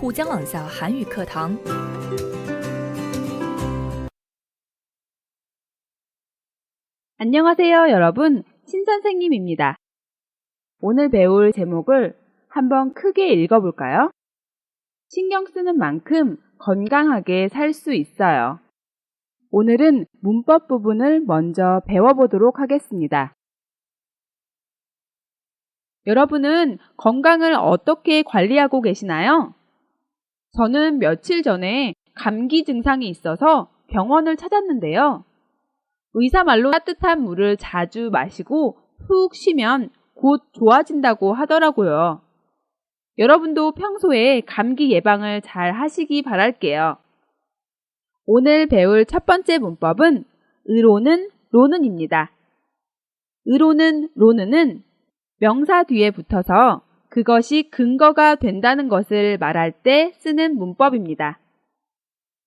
沪江朗校韩语课堂。 안녕하세요, 여러분. 신선생님입니다. 오늘 배울 제목을 한번 크게 읽어볼까요? 신경 쓰는 만큼 건강하게 살 수 있어요. 오늘은 문법 부분을 먼저 배워보도록 하겠습니다. 여러분은 건강을 어떻게 관리하고 계시나요? 저는 며칠 전에 감기 증상이 있어서 병원을 찾았는데요. 의사 말로 따뜻한 물을 자주 마시고 푹 쉬면 곧 좋아진다고 하더라고요. 여러분도 평소에 감기 예방을 잘 하시기 바랄게요. 오늘 배울 첫 번째 문법은 의로는 로는입니다. 의로는 로는은 명사 뒤에 붙어서 그것이 근거가 된다는 것을 말할 때 쓰는 문법입니다.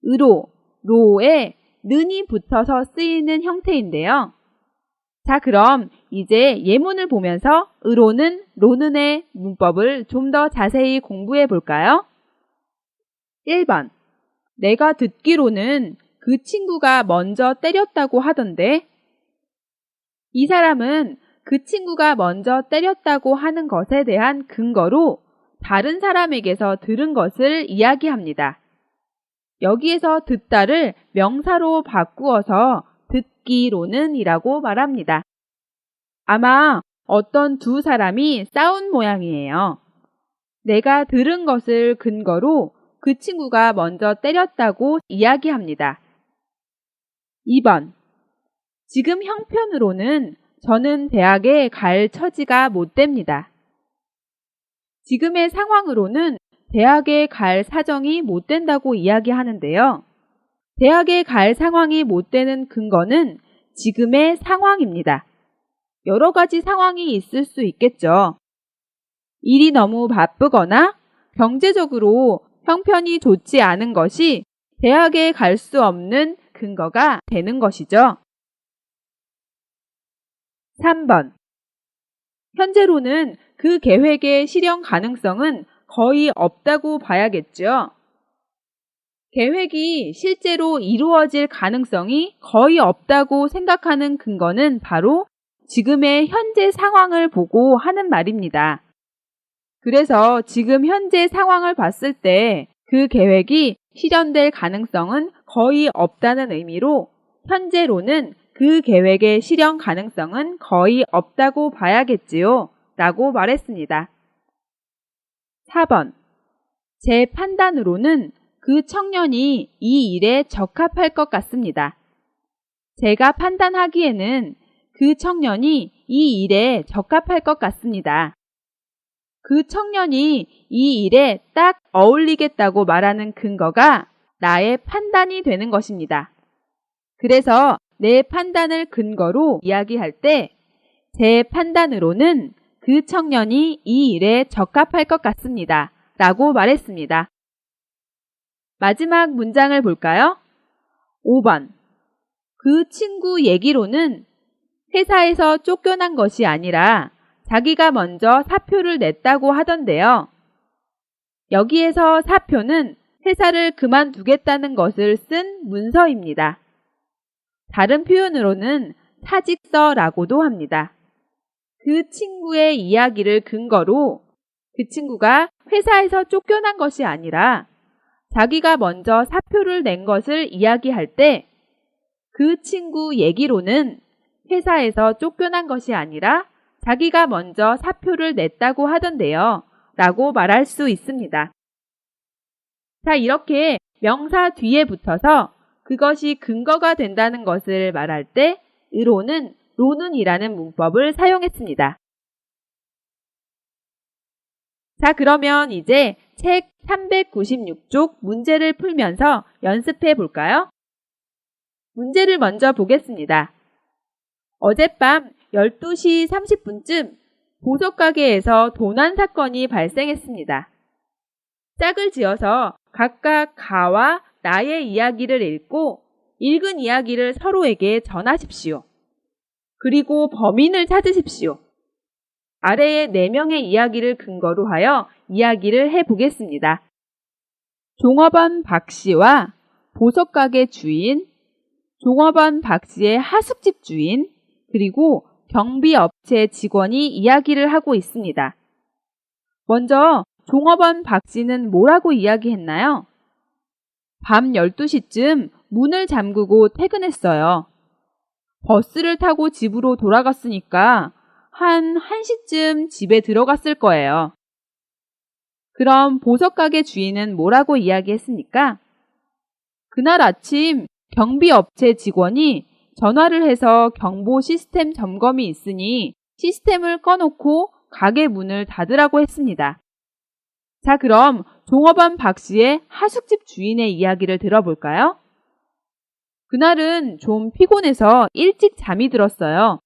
의로, 로에 는이 붙어서 쓰이는 형태인데요. 자, 그럼 이제 예문을 보면서 의로는 로는의 문법을 좀 더 자세히 공부해 볼까요? 1번. 내가 듣기로는 그 친구가 먼저 때렸다고 하던데. 이 사람은 그 친구가 먼저 때렸다고 하는 것에 대한 근거로 다른 사람에게서 들은 것을 이야기합니다. 여기에서 듣다를 명사로 바꾸어서 듣기로는 이라고 말합니다. 아마 어떤 두 사람이 싸운 모양이에요. 내가 들은 것을 근거로 그 친구가 먼저 때렸다고 이야기합니다. 2번. 지금 형편으로는 저는 대학에 갈 처지가 못 됩니다. 지금의 상황으로는 대학에 갈 사정이 못 된다고 이야기하는데요. 대학에 갈 상황이 못 되는 근거는 지금의 상황입니다. 여러 가지 상황이 있을 수 있겠죠. 일이 너무 바쁘거나 경제적으로 형편이 좋지 않은 것이 대학에 갈 수 없는 근거가 되는 것이죠. 3번. 현재로는 그 계획의 실현 가능성은 거의 없다고 봐야겠죠. 계획이 실제로 이루어질 가능성이 거의 없다고 생각하는 근거는 바로 지금의 현재 상황을 보고 하는 말입니다. 그래서 지금 현재 상황을 봤을 때 그 계획이 실현될 가능성은 거의 없다는 의미로 현재로는 그 계획의 실현 가능성은 거의 없다고 봐야겠지요 라고 말했습니다. 4번. 제 판단으로는 그 청년이 이 일에 적합할 것 같습니다. 제가 판단하기에는 그 청년이 이 일에 적합할 것 같습니다. 그 청년이 이 일에 딱 어울리겠다고 말하는 근거가 나의 판단이 되는 것입니다. 그래서 내 판단을 근거로 이야기할 때 제 판단으로는 그 청년이 이 일에 적합할 것 같습니다. 라고 말했습니다. 마지막 문장을 볼까요? 5번. 그 친구 얘기로는 회사에서 쫓겨난 것이 아니라 자기가 먼저 사표를 냈다고 하던데요. 여기에서 사표는 회사를 그만두겠다는 것을 쓴 문서입니다. 다른 표현으로는 사직서라고도 합니다. 그 친구의 이야기를 근거로 그 친구가 회사에서 쫓겨난 것이 아니라 자기가 먼저 사표를 낸 것을 이야기할 때 그 친구 얘기로는 회사에서 쫓겨난 것이 아니라 자기가 먼저 사표를 냈다고 하던데요. 라고 말할 수 있습니다. 자, 이렇게 명사 뒤에 붙어서 그것이 근거가 된다는 것을 말할 때 의로는 로는이라는 문법을 사용했습니다. 자, 그러면 이제 책 396쪽 문제를 풀면서 연습해 볼까요? 문제를 먼저 보겠습니다. 어젯밤 12시 30분쯤 보석가게에서 도난 사건이 발생했습니다. 짝을 지어서 각각 가와 나의 이야기를 읽고 읽은 이야기를 서로에게 전하십시오. 그리고 범인을 찾으십시오. 아래의 4명의 이야기를 근거로 하여 이야기를 해보겠습니다. 종업원 박씨와 보석가게 주인, 종업원 박씨의 하숙집 주인, 그리고 경비업체 직원이 이야기를 하고 있습니다. 먼저 종업원 박씨는 뭐라고 이야기했나요? 밤 12시쯤 문을 잠그고 퇴근했어요. 버스를 타고 집으로 돌아갔으니까 한 1시쯤 집에 들어갔을 거예요. 그럼 보석가게 주인은 뭐라고 이야기했습니까? 그날 아침 경비업체 직원이 전화를 해서 경보 시스템 점검이 있으니 시스템을 꺼놓고 가게 문을 닫으라고 했습니다. 자, 그럼 종업원 박씨의 하숙집 주인의 이야기를 들어볼까요? 그날은 좀 피곤해서 일찍 잠이 들었어요.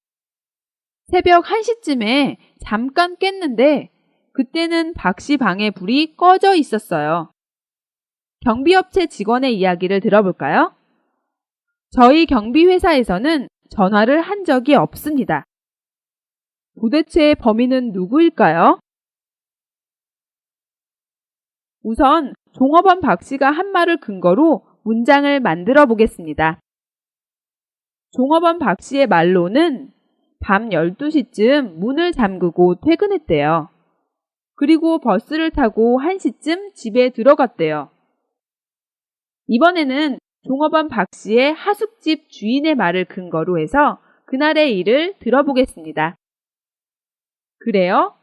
새벽 1시쯤에 잠깐 깼는데 그때는 박씨 방에 불이 꺼져 있었어요. 경비업체 직원의 이야기를 들어볼까요? 저희 경비회사에서는 전화를 한 적이 없습니다. 도대체 범인은 누구일까요? 우선 종업원 박씨가 한 말을 근거로 문장을 만들어 보겠습니다. 종업원 박씨의 말로는 밤 12시쯤 문을 잠그고 퇴근했대요. 그리고 버스를 타고 1시쯤 집에 들어갔대요. 이번에는 종업원 박씨의 하숙집 주인의 말을 근거로 해서 그날의 일을 들어보겠습니다. 그래요?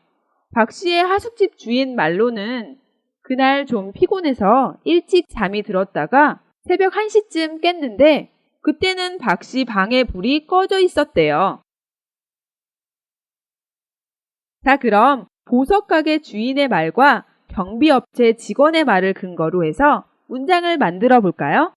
박씨의 하숙집 주인 말로는 그날 좀 피곤해서 일찍 잠이 들었다가 새벽 1시쯤 깼는데 그때는 박씨 방에 불이 꺼져 있었대요. 자, 그럼 보석가게 주인의 말과 경비업체 직원의 말을 근거로 해서 문장을 만들어 볼까요?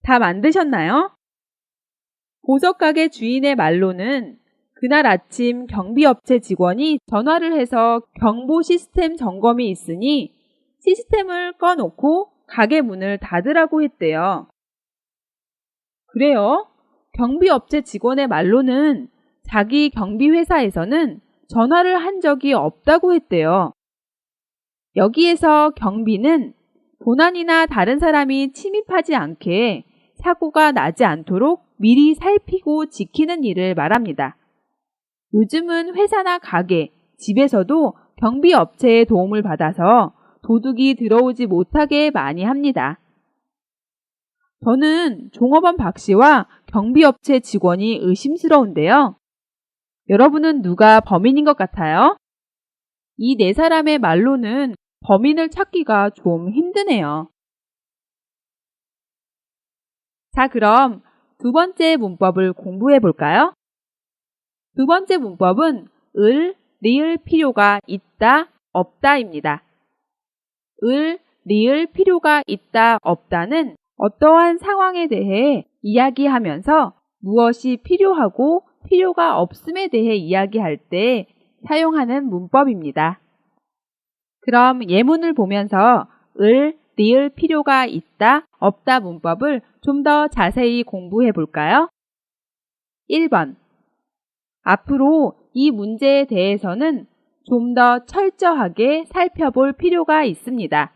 다 만드셨나요? 보석가게 주인의 말로는 그날 아침 경비업체 직원이 전화를 해서 경보 시스템 점검이 있으니 시스템을 꺼놓고 가게 문을 닫으라고 했대요. 그래요? 경비업체 직원의 말로는 자기 경비회사에서는 전화를 한 적이 없다고 했대요. 여기에서 경비는 도난이나 다른 사람이 침입하지 않게 사고가 나지 않도록 미리 살피고 지키는 일을 말합니다. 요즘은 회사나 가게, 집에서도 경비업체의 도움을 받아서 도둑이 들어오지 못하게 많이 합니다. 저는 종업원 박씨와 경비업체 직원이 의심스러운데요. 여러분은 누가 범인인 것 같아요? 이 네 사람의 말로는 범인을 찾기가 좀 힘드네요. 자, 그럼 두 번째 문법을 공부해 볼까요? 두 번째 문법은 을, 리을 필요가 있다, 없다입니다. 을, 리을 필요가 있다, 없다는 어떠한 상황에 대해 이야기하면서 무엇이 필요하고 필요가 없음에 대해 이야기할 때 사용하는 문법입니다. 그럼 예문을 보면서 을, 리을 필요가 있다, 없다 문법을 좀 더 자세히 공부해 볼까요? 1번. 앞으로 이 문제에 대해서는 좀 더 철저하게 살펴볼 필요가 있습니다.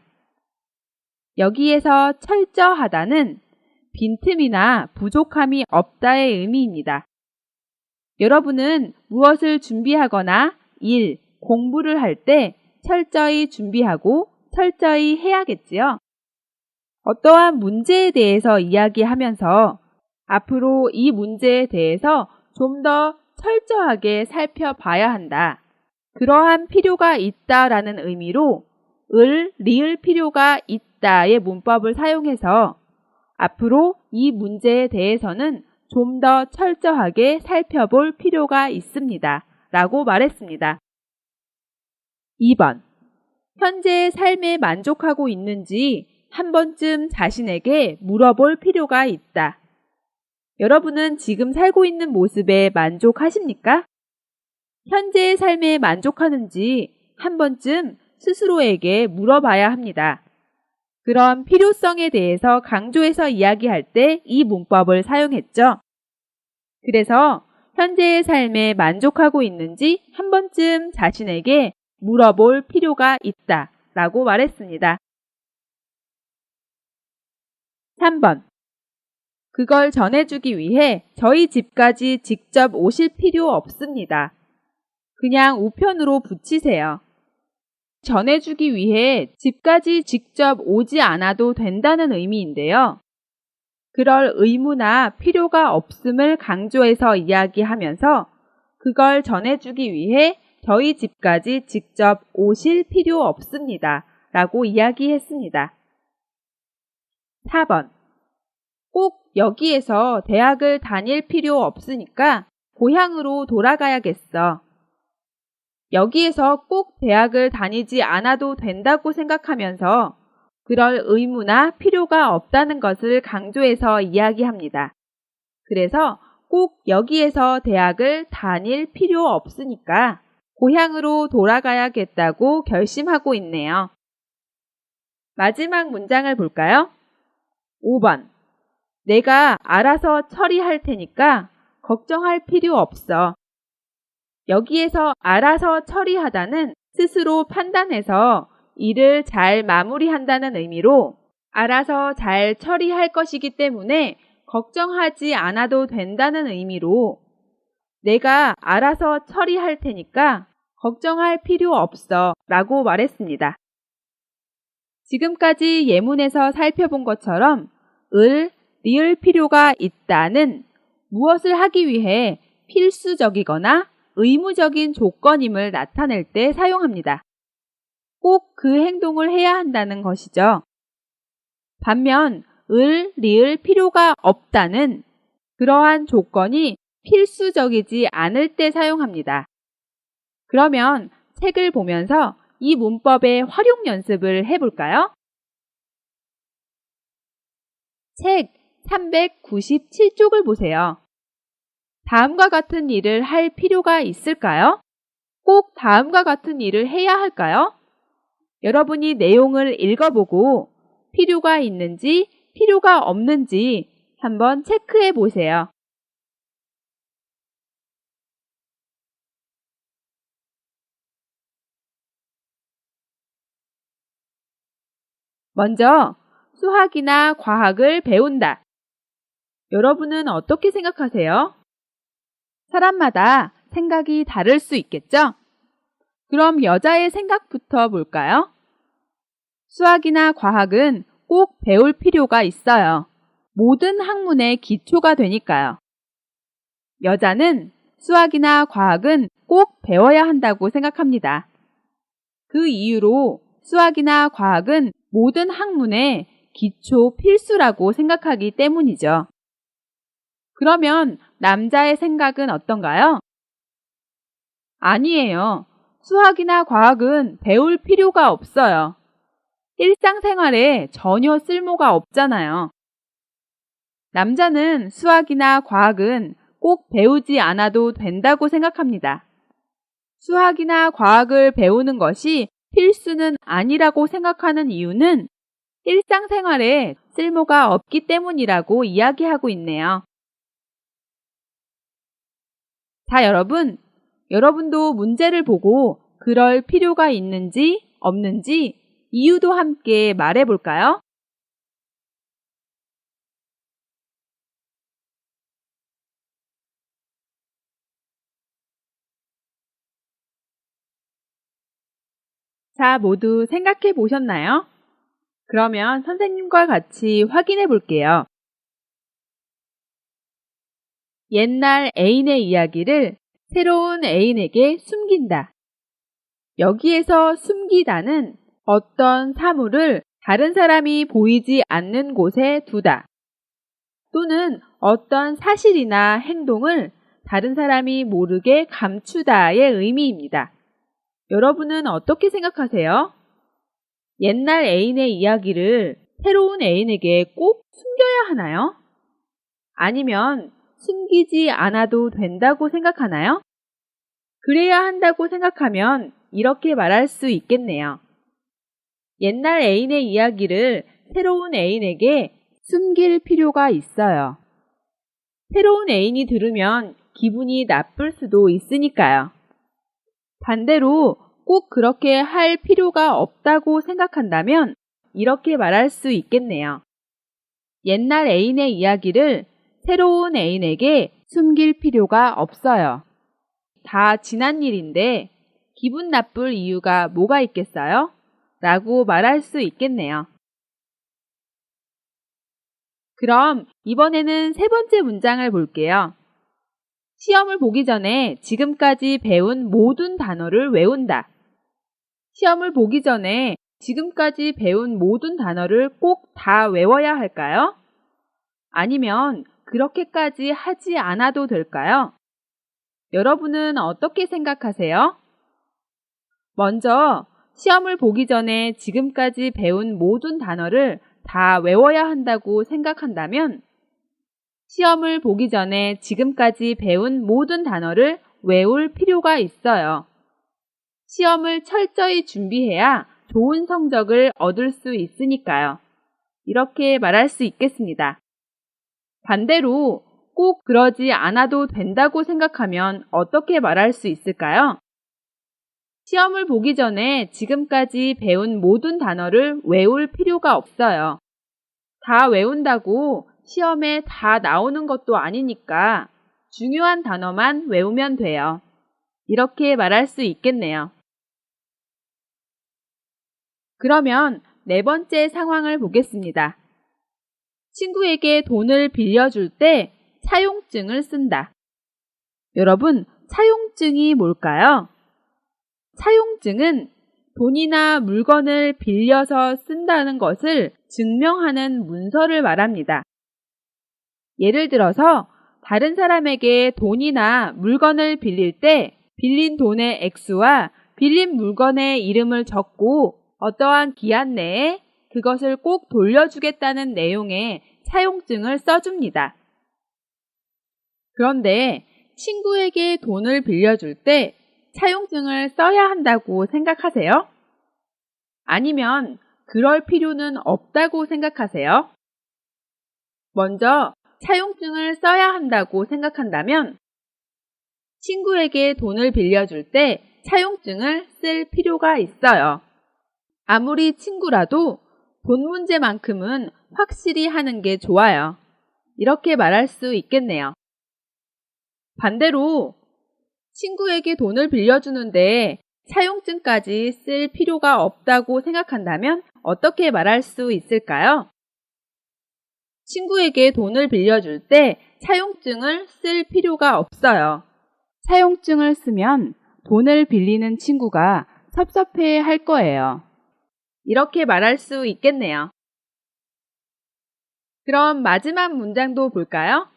여기에서 철저하다는 빈틈이나 부족함이 없다의 의미입니다. 여러분은 무엇을 준비하거나 일, 공부를 할 때 철저히 준비하고 철저히 해야겠지요. 어떠한 문제에 대해서 이야기하면서 앞으로 이 문제에 대해서 좀 더 철저하게 살펴봐야 한다. 그러한 필요가 있다라는 의미로 리을 필요가 있다의 문법을 사용해서 앞으로 이 문제에 대해서는 좀 더 철저하게 살펴볼 필요가 있습니다. 라고 말했습니다. 2번. 현재의 삶에 만족하고 있는지 한 번쯤 자신에게 물어볼 필요가 있다. 여러분은 지금 살고 있는 모습에 만족하십니까? 현재의 삶에 만족하는지 한 번쯤 스스로에게 물어봐야 합니다. 그런 필요성에 대해서 강조해서 이야기할 때 이 문법을 사용했죠. 그래서 현재의 삶에 만족하고 있는지 한 번쯤 자신에게 물어볼 필요가 있다 라고 말했습니다. 3번. 그걸 전해주기 위해 저희 집까지 직접 오실 필요 없습니다. 그냥 우편으로 붙이세요. 전해주기 위해 집까지 직접 오지 않아도 된다는 의미인데요. 그럴 의무나 필요가 없음을 강조해서 이야기하면서 그걸 전해주기 위해 저희 집까지 직접 오실 필요 없습니다. 라고 이야기했습니다. 4번. 꼭 여기에서 대학을 다닐 필요 없으니까 고향으로 돌아가야겠어. 여기에서 꼭 대학을 다니지 않아도 된다고 생각하면서 그럴 의무나 필요가 없다는 것을 강조해서 이야기합니다. 그래서 꼭 여기에서 대학을 다닐 필요 없으니까 고향으로 돌아가야겠다고 결심하고 있네요. 마지막 문장을 볼까요? 5번. 내가 알아서 처리할 테니까 걱정할 필요 없어. 여기에서 알아서 처리하다는 스스로 판단해서 일을 잘 마무리한다는 의미로 알아서 잘 처리할 것이기 때문에 걱정하지 않아도 된다는 의미로 내가 알아서 처리할 테니까 걱정할 필요 없어 라고 말했습니다. 지금까지 예문에서 살펴본 것처럼 리을 필요가 있다는 무엇을 하기 위해 필수적이거나 의무적인 조건임을 나타낼 때 사용합니다. 꼭 그 행동을 해야 한다는 것이죠. 반면 리을 필요가 없다는 그러한 조건이 필수적이지 않을 때 사용합니다. 그러면 책을 보면서 이 문법의 활용 연습을 해볼까요? 책 397쪽을 보세요. 다음과 같은 일을 할 필요가 있을까요? 꼭 다음과 같은 일을 해야 할까요? 여러분이 내용을 읽어보고 필요가 있는지 필요가 없는지 한번 체크해 보세요. 먼저 수학이나 과학을 배운다. 여러분은 어떻게 생각하세요? 사람마다 생각이 다를 수 있겠죠? 그럼 여자의 생각부터 볼까요? 수학이나 과학은 꼭 배울 필요가 있어요. 모든 학문의 기초가 되니까요. 여자는 수학이나 과학은 꼭 배워야 한다고 생각합니다. 그 이유로 수학이나 과학은 모든 학문의 기초 필수라고 생각하기 때문이죠. 그러면 남자의 생각은 어떤가요? 아니에요. 수학이나 과학은 배울 필요가 없어요. 일상생활에 전혀 쓸모가 없잖아요. 남자는 수학이나 과학은 꼭 배우지 않아도 된다고 생각합니다. 수학이나 과학을 배우는 것이 필수는 아니라고 생각하는 이유는 일상생활에 쓸모가 없기 때문이라고 이야기하고 있네요. 자, 여러분도 문제를 보고 그럴 필요가 있는지 없는지 이유도 함께 말해볼까요? 자, 모두 생각해 보셨나요? 그러면 선생님과 같이 확인해 볼게요. 옛날 애인의 이야기를 새로운 애인에게 숨긴다. 여기에서 숨기다는 어떤 사물을 다른 사람이 보이지 않는 곳에 두다. 또는 어떤 사실이나 행동을 다른 사람이 모르게 감추다의 의미입니다. 여러분은 어떻게 생각하세요? 옛날 애인의 이야기를 새로운 애인에게 꼭 숨겨야 하나요? 아니면 숨기지 않아도 된다고 생각하나요? 그래야 한다고 생각하면 이렇게 말할 수 있겠네요. 옛날 애인의 이야기를 새로운 애인에게 숨길 필요가 있어요. 새로운 애인이 들으면 기분이 나쁠 수도 있으니까요. 반대로 꼭 그렇게 할 필요가 없다고 생각한다면 이렇게 말할 수 있겠네요. 옛날 애인의 이야기를 새로운 애인에게 숨길 필요가 없어요. 다 지난 일인데 기분 나쁠 이유가 뭐가 있겠어요? 라고 말할 수 있겠네요. 그럼 이번에는 세 번째 문장을 볼게요. 시험을 보기 전에 지금까지 배운 모든 단어를 외운다. 시험을 보기 전에 지금까지 배운 모든 단어를 꼭 다 외워야 할까요? 아니면 그렇게까지 하지 않아도 될까요? 여러분은 어떻게 생각하세요? 먼저 시험을 보기 전에 지금까지 배운 모든 단어를 다 외워야 한다고 생각한다면 시험을 보기 전에 지금까지 배운 모든 단어를 외울 필요가 있어요. 시험을 철저히 준비해야 좋은 성적을 얻을 수 있으니까요. 이렇게 말할 수 있겠습니다. 반대로 꼭 그러지 않아도 된다고 생각하면 어떻게 말할 수 있을까요? 시험을 보기 전에 지금까지 배운 모든 단어를 외울 필요가 없어요. 다 외운다고 시험에 다 나오는 것도 아니니까 중요한 단어만 외우면 돼요. 이렇게 말할 수 있겠네요. 그러면 네 번째 상황을 보겠습니다. 친구에게 돈을 빌려줄 때 차용증을 쓴다. 여러분, 차용증이 뭘까요? 차용증은 돈이나 물건을 빌려서 쓴다는 것을 증명하는 문서를 말합니다. 예를 들어서 다른 사람에게 돈이나 물건을 빌릴 때 빌린 돈의 액수와 빌린 물건의 이름을 적고 어떠한 기한 내에 그것을 꼭 돌려주겠다는 내용의 차용증을 써줍니다. 그런데 친구에게 돈을 빌려줄 때 차용증을 써야 한다고 생각하세요? 아니면 그럴 필요는 없다고 생각하세요? 먼저 차용증을 써야 한다고 생각한다면 친구에게 돈을 빌려줄 때 차용증을 쓸 필요가 있어요. 아무리 친구라도 돈 문제만큼은 확실히 하는 게 좋아요. 이렇게 말할 수 있겠네요. 반대로 친구에게 돈을 빌려주는데 차용증까지 쓸 필요가 없다고 생각한다면 어떻게 말할 수 있을까요? 친구에게 돈을 빌려줄 때 차용증을 쓸 필요가 없어요. 차용증을 쓰면 돈을 빌리는 친구가 섭섭해 할 거예요. 이렇게 말할 수 있겠네요. 그럼 마지막 문장도 볼까요?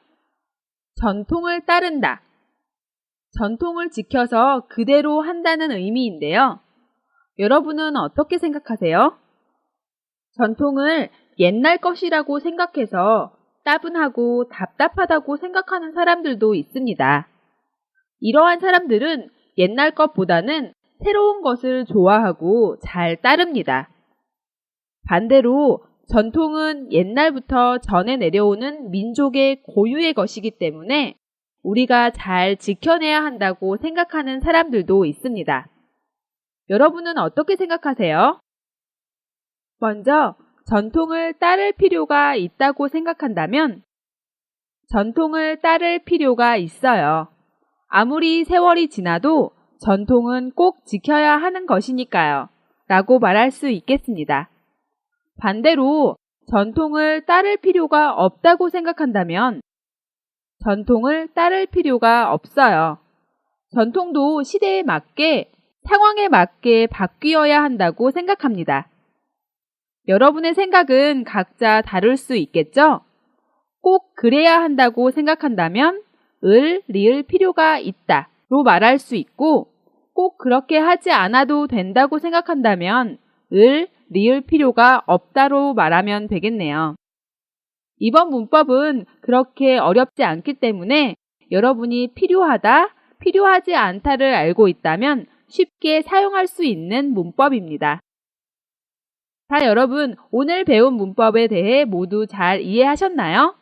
전통을 따른다. 전통을 지켜서 그대로 한다는 의미인데요. 여러분은 어떻게 생각하세요? 전통을 옛날 것이라고 생각해서 따분하고 답답하다고 생각하는 사람들도 있습니다. 이러한 사람들은 옛날 것보다는 새로운 것을 좋아하고 잘 따릅니다. 반대로 전통은 옛날부터 전해 내려오는 민족의 고유의 것이기 때문에 우리가 잘 지켜내야 한다고 생각하는 사람들도 있습니다. 여러분은 어떻게 생각하세요? 먼저 전통을 따를 필요가 있다고 생각한다면 전통을 따를 필요가 있어요. 아무리 세월이 지나도 전통은 꼭 지켜야 하는 것이니까요. 라고 말할 수 있겠습니다. 반대로 전통을 따를 필요가 없다고 생각한다면 전통을 따를 필요가 없어요. 전통도 시대에 맞게, 상황에 맞게 바뀌어야 한다고 생각합니다. 여러분의 생각은 각자 다를 수 있겠죠? 꼭 그래야 한다고 생각한다면 을, 리을 필요가 있다로 말할 수 있고 꼭 그렇게 하지 않아도 된다고 생각한다면 을, 리을 필요가 없다로 말하면 되겠네요. 이번 문법은 그렇게 어렵지 않기 때문에 여러분이 필요하다, 필요하지 않다를 알고 있다면 쉽게 사용할 수 있는 문법입니다. 자, 여러분, 오늘 배운 문법에 대해 모두 잘 이해하셨나요?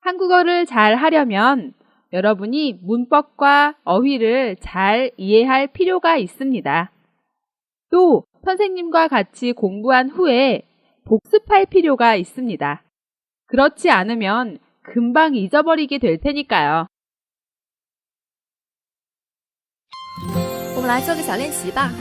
한국어를 잘 하려면 여러분이 문법과 어휘를 잘 이해할 필요가 있습니다. 또 선생님과 같이 공부한 후에 복습할 필요가 있습니다. 그렇지 않으면 금방 잊어버리게 될 테니까요. 我们来做个小练习吧。